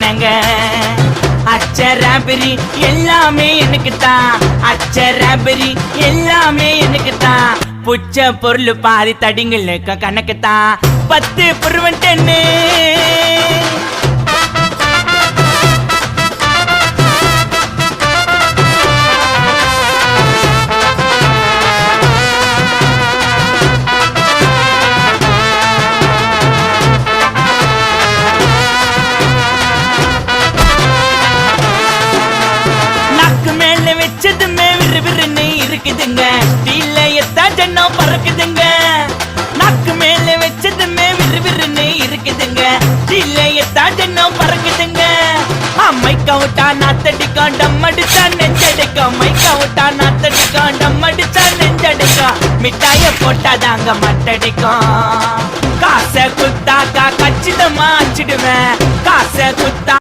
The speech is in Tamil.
கேங்க அச்சராபரி எல்லாமே எனக்கு தான் அச்சராபரி எல்லாமே எனக்கு தான் புச்ச பொருள் பாதி தடிங்களுக்கு கணக்கு தான் 10 புருவன் 10 வச்சதுமே விறுவிறுன்னு இருக்குதுங்க தீலையத்தா ஜன்னம் பறக்குதுங்க நாக்கு மேல வச்சதுமே விறுவிறுன்னு இருக்குதுங்க தீலையத்தா ஜன்னம் பறக்குதுங்க அம்மைக்கா விட்டா நாத்தடிக்கும் டம் அடிச்சா நெஞ்சடிக்கும் மைக்கா விட்டா நாத்தடிக்கும் டம் அடிச்சா நெஞ்சடிக்கும் மிட்டாய போட்டாதாங்க மட்டடிக்கும் காசை குத்தாக்கா கச்சிதமா அச்சிடுவேன் காசை குத்தா